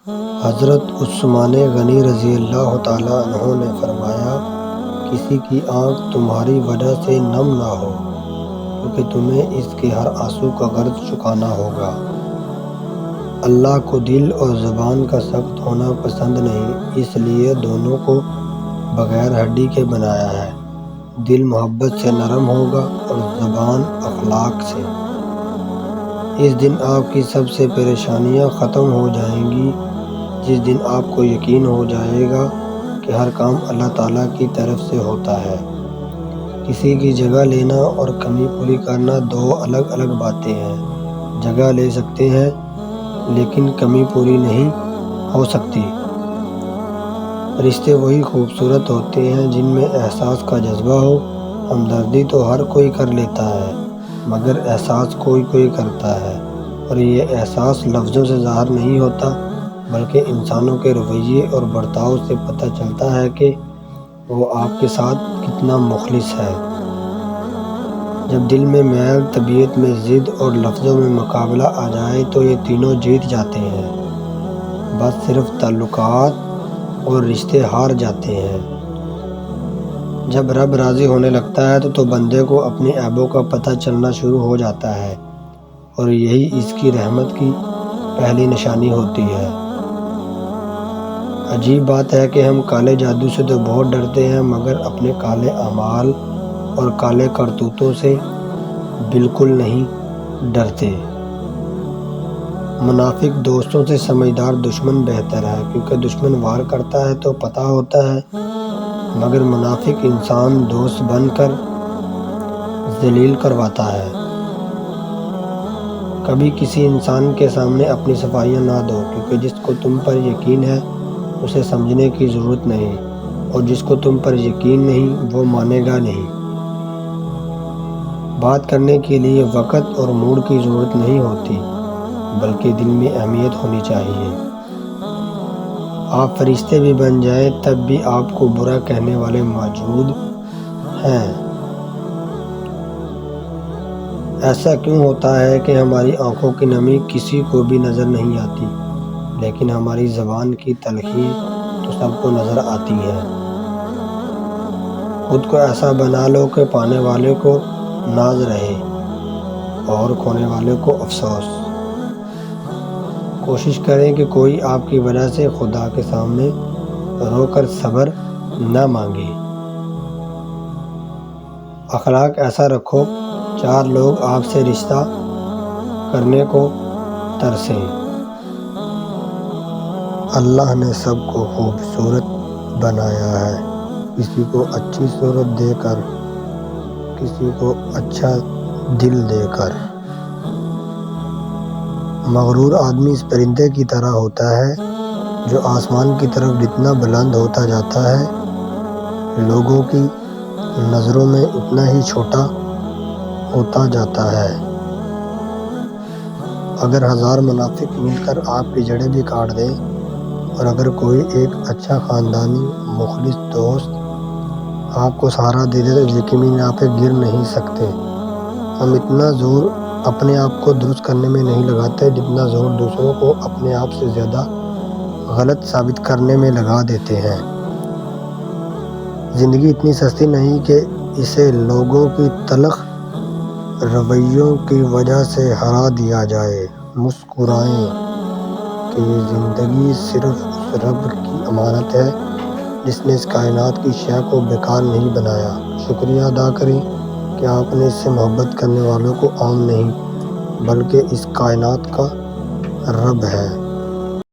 حضرت عثمان غنی رضی اللہ تعالیٰ عنہ نے فرمایا، کسی کی آنکھ تمہاری وجہ سے نم نہ ہو، کیونکہ تمہیں اس کے ہر آنسو کا قرض چکانا ہوگا۔ اللہ کو دل اور زبان کا سخت ہونا پسند نہیں، اس لیے دونوں کو بغیر ہڈی کے بنایا ہے۔ دل محبت سے نرم ہوگا اور زبان اخلاق سے۔ اس دن آپ کی سب سے پریشانیاں ختم ہو جائیں گی، جس دن آپ کو یقین ہو جائے گا کہ ہر کام اللہ تعالیٰ کی طرف سے ہوتا ہے۔ کسی کی جگہ لینا اور کمی پوری کرنا دو الگ الگ باتیں ہیں۔ جگہ لے سکتے ہیں لیکن کمی پوری نہیں ہو سکتی۔ رشتے وہی خوبصورت ہوتے ہیں جن میں احساس کا جذبہ ہو۔ ہمدردی تو ہر کوئی کر لیتا ہے، مگر احساس کوئی کوئی کرتا ہے، اور یہ احساس لفظوں سے ظاہر نہیں ہوتا بلکہ انسانوں کے رویے اور برتاؤ سے پتہ چلتا ہے کہ وہ آپ کے ساتھ کتنا مخلص ہے۔ جب دل میں میل، طبیعت میں ضد اور لفظوں میں مقابلہ آ جائے تو یہ تینوں جیت جاتے ہیں۔ بس صرف تعلقات اور رشتے ہار جاتے ہیں۔ جب رب راضی ہونے لگتا ہے تو بندے کو اپنے عیبوں کا پتہ چلنا شروع ہو جاتا ہے، اور یہی اس کی رحمت کی پہلی نشانی ہوتی ہے۔ عجیب بات ہے کہ ہم کالے جادو سے تو بہت ڈرتے ہیں، مگر اپنے کالے اعمال اور کالے کرتوتوں سے بالکل نہیں ڈرتے۔ منافق دوستوں سے سمجھدار دشمن بہتر ہے، کیونکہ دشمن وار کرتا ہے تو پتہ ہوتا ہے، مگر منافق انسان دوست بن کر ذلیل کرواتا ہے۔ کبھی کسی انسان کے سامنے اپنی صفائیاں نہ دو، کیونکہ جس کو تم پر یقین ہے اسے سمجھنے کی ضرورت نہیں، اور جس کو تم پر یقین نہیں وہ مانے گا نہیں۔ بات کرنے کے لیے وقت اور موڈ کی ضرورت نہیں ہوتی، بلکہ دل میں اہمیت ہونی چاہیے۔ آپ فرشتے بھی بن جائیں تب بھی آپ کو برا کہنے والے موجود ہیں۔ ایسا کیوں ہوتا ہے کہ ہماری آنکھوں کی نمی کسی کو بھی نظر نہیں آتی، لیکن ہماری زبان کی تلخی تو سب کو نظر آتی ہے؟ خود کو ایسا بنا لو کہ پانے والے کو ناز رہے اور کھونے والے کو افسوس۔ کوشش کریں کہ کوئی آپ کی وجہ سے خدا کے سامنے رو کر صبر نہ مانگے۔ اخلاق ایسا رکھو چار لوگ آپ سے رشتہ کرنے کو ترسیں۔ اللہ نے سب کو خوبصورت بنایا ہے، کسی کو اچھی صورت دے کر، کسی کو اچھا دل دے کر۔ مغرور آدمی اس پرندے کی طرح ہوتا ہے جو آسمان کی طرف جتنا بلند ہوتا جاتا ہے، لوگوں کی نظروں میں اتنا ہی چھوٹا ہوتا جاتا ہے۔ اگر 1000 منافق مل کر آپ کی جڑیں بھی کاٹ دیں، اور اگر کوئی ایک اچھا خاندانی مخلص دوست آپ کو سہارا دے دے تو یقیناً آپ پہ گر نہیں سکتے۔ ہم اتنا زور اپنے آپ کو درست کرنے میں نہیں لگاتے جتنا زور دوسروں کو اپنے آپ سے زیادہ غلط ثابت کرنے میں لگا دیتے ہیں۔ زندگی اتنی سستی نہیں کہ اسے لوگوں کی تلخ رویوں کی وجہ سے ہرا دیا جائے۔ مسکرائیں کہ یہ زندگی صرف اس رب کی امانت ہے جس نے اس کائنات کی شے کو بیکار نہیں بنایا۔ شکریہ ادا کریں کہ آپ نے اس سے محبت کرنے والوں کو عام نہیں بلکہ اس کائنات کا رب ہے۔